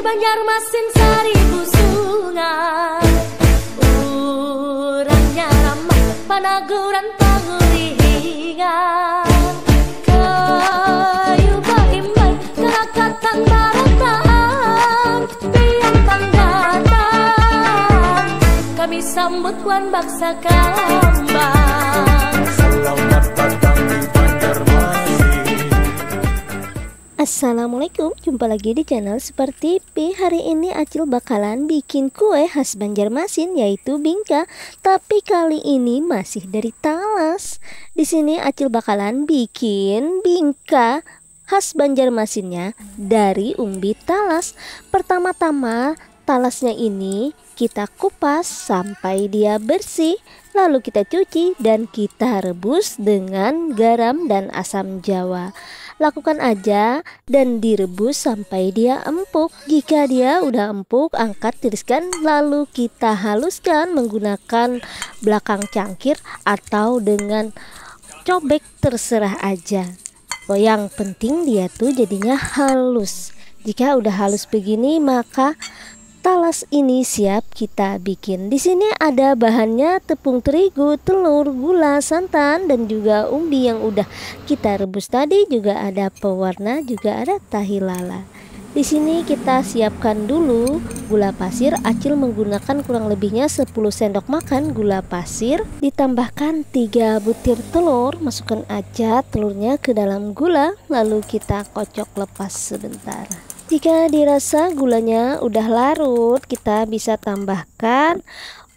Banjarmasin seribu sungai, urangnya ramah panaguran penguringan, kayu baimbai kerakatan baratan, piang panggatan, kami sambut wan baksa kambang. Selamat datang di Banjarmasin. Assalamualaikum, jumpa lagi di channel Seperti P. Hari ini Acil bakalan bikin kue khas Banjarmasin yaitu bingka, tapi kali ini masih dari talas. Di sini Acil bakalan bikin bingka khas Banjarmasinnya dari umbi talas. Pertama-tama talasnya ini kita kupas sampai dia bersih, lalu kita cuci dan kita rebus dengan garam dan asam jawa. Lakukan aja dan direbus sampai dia empuk. Jika dia udah empuk, angkat, tiriskan, lalu kita haluskan menggunakan belakang cangkir atau dengan cobek, terserah aja. Oh, yang penting dia tuh jadinya halus. Jika udah halus begini, maka talas ini siap kita bikin. Di sini ada bahannya tepung terigu, telur, gula, santan, dan juga umbi yang udah kita rebus tadi. Juga ada pewarna, juga ada tahi lala. Di sini kita siapkan dulu gula pasir. Acil menggunakan kurang lebihnya 10 sendok makan gula pasir. Ditambahkan 3 butir telur. Masukkan aja telurnya ke dalam gula, lalu kita kocok lepas sebentar. Jika dirasa gulanya udah larut, kita bisa tambahkan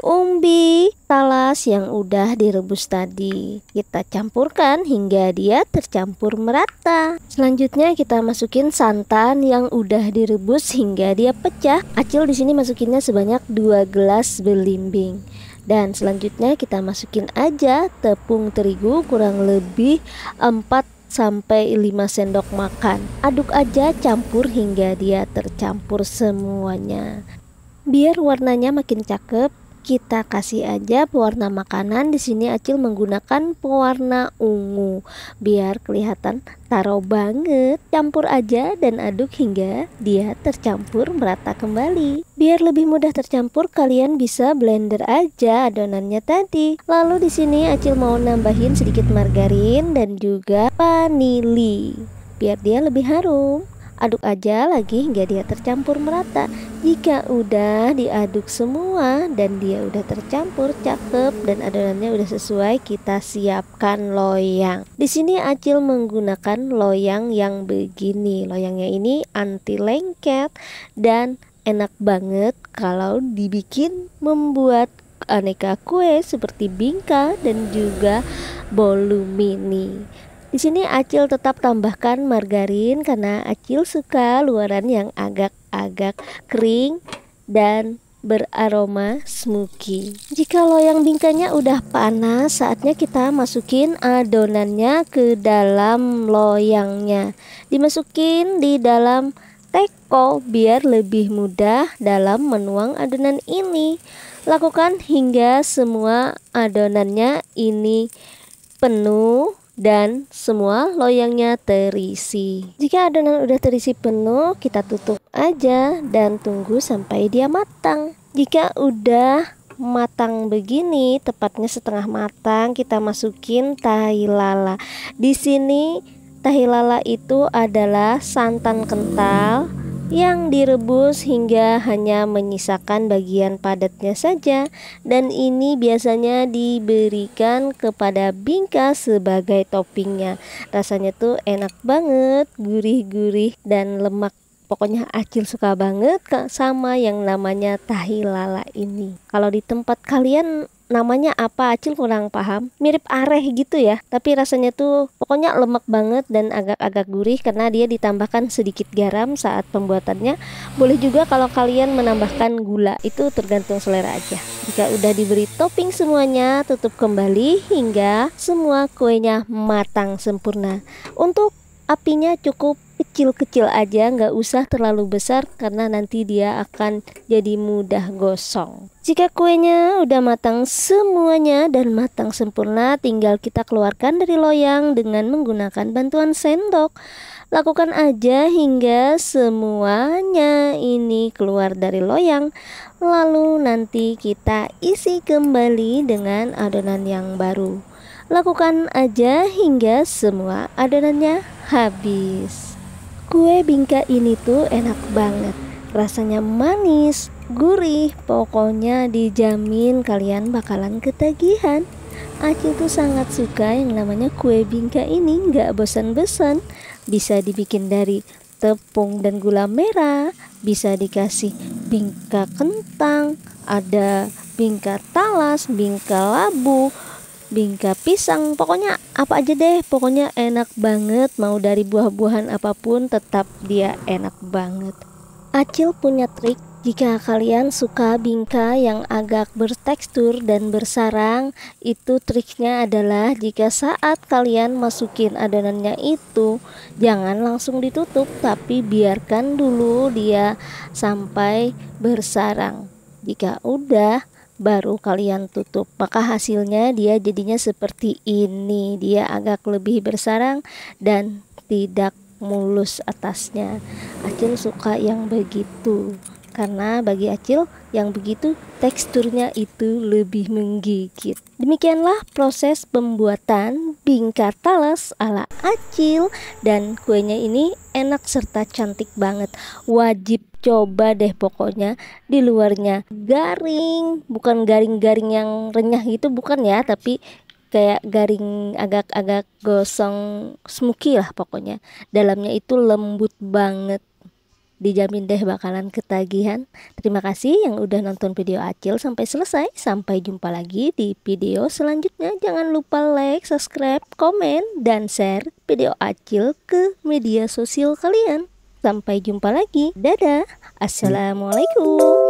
umbi talas yang udah direbus tadi. Kita campurkan hingga dia tercampur merata. Selanjutnya kita masukin santan yang udah direbus hingga dia pecah. Acil di sini masukinnya sebanyak 2 gelas belimbing. Dan selanjutnya kita masukin aja tepung terigu kurang lebih 4 sampai 5 sendok makan. Aduk aja, campur hingga dia tercampur semuanya. Biar warnanya makin cakep, kita kasih aja pewarna makanan. Di sini Acil menggunakan pewarna ungu biar kelihatan taro banget. Campur aja dan aduk hingga dia tercampur merata kembali. Biar lebih mudah tercampur, kalian bisa blender aja adonannya tadi. Lalu di sini Acil mau nambahin sedikit margarin dan juga vanili biar dia lebih harum. Aduk aja lagi hingga dia tercampur merata. Jika udah diaduk semua dan dia udah tercampur cakep dan adonannya udah sesuai, kita siapkan loyang. Di sini Acil menggunakan loyang yang begini. Loyangnya ini anti lengket dan enak banget kalau dibikin membuat aneka kue seperti bingka dan juga bolu mini. Di sini Acil tetap tambahkan margarin karena Acil suka luaran yang agak-agak kering dan beraroma smoky. Jika loyang bingkanya udah panas, saatnya kita masukin adonannya ke dalam loyangnya. Dimasukin di dalam teko biar lebih mudah dalam menuang adonan ini. Lakukan hingga semua adonannya ini penuh dan semua loyangnya terisi. Jika adonan udah terisi penuh, kita tutup aja dan tunggu sampai dia matang. Jika udah matang begini, tepatnya setengah matang, kita masukin tahi lala. Di sini tahi lala itu adalah santan kental yang direbus hingga hanya menyisakan bagian padatnya saja, dan ini biasanya diberikan kepada bingka sebagai toppingnya. Rasanya tuh enak banget, gurih-gurih dan lemak. Pokoknya Acil suka banget sama yang namanya tahi lala ini. Kalau di tempat kalian namanya apa, Acil kurang paham. Mirip areh gitu ya, tapi rasanya tuh pokoknya lemak banget dan agak-agak gurih karena dia ditambahkan sedikit garam saat pembuatannya. Boleh juga kalau kalian menambahkan gula, itu tergantung selera aja. Jika udah diberi topping semuanya, tutup kembali hingga semua kuenya matang sempurna. Untuk apinya cukup kecil-kecil aja, nggak usah terlalu besar karena nanti dia akan jadi mudah gosong. Jika kuenya udah matang semuanya dan matang sempurna, tinggal kita keluarkan dari loyang dengan menggunakan bantuan sendok. Lakukan aja hingga semuanya ini keluar dari loyang. Lalu nanti kita isi kembali dengan adonan yang baru. Lakukan aja hingga semua adonannya habis. Kue bingka ini tuh enak banget. Rasanya manis, gurih, pokoknya dijamin kalian bakalan ketagihan. Acil tuh sangat suka yang namanya kue bingka ini, nggak bosan-bosan. Bisa dibikin dari tepung dan gula merah, bisa dikasih bingka kentang, ada bingka talas, bingka labu, bingka pisang, pokoknya apa aja deh, pokoknya enak banget. Mau dari buah-buahan apapun tetap dia enak banget. Acil punya trik jika kalian suka bingka yang agak bertekstur dan bersarang. Itu triknya adalah jika saat kalian masukin adonannya itu jangan langsung ditutup, tapi biarkan dulu dia sampai bersarang. Jika udah baru kalian tutup, maka hasilnya dia jadinya seperti ini. Dia agak lebih bersarang dan tidak mulus atasnya. Acil suka yang begitu, karena bagi Acil yang begitu teksturnya itu lebih menggigit. Demikianlah proses pembuatan bingka talas ala Acil, dan kuenya ini enak serta cantik banget. Wajib coba deh pokoknya. Di luarnya garing, bukan garing-garing yang renyah gitu, bukan ya, tapi kayak garing agak-agak gosong smoky lah pokoknya. Dalamnya itu lembut banget. Dijamin deh bakalan ketagihan. Terima kasih yang udah nonton video Acil sampai selesai. Sampai jumpa lagi di video selanjutnya. Jangan lupa like, subscribe, komen, dan share video Acil ke media sosial kalian. Sampai jumpa lagi. Dadah. Assalamualaikum.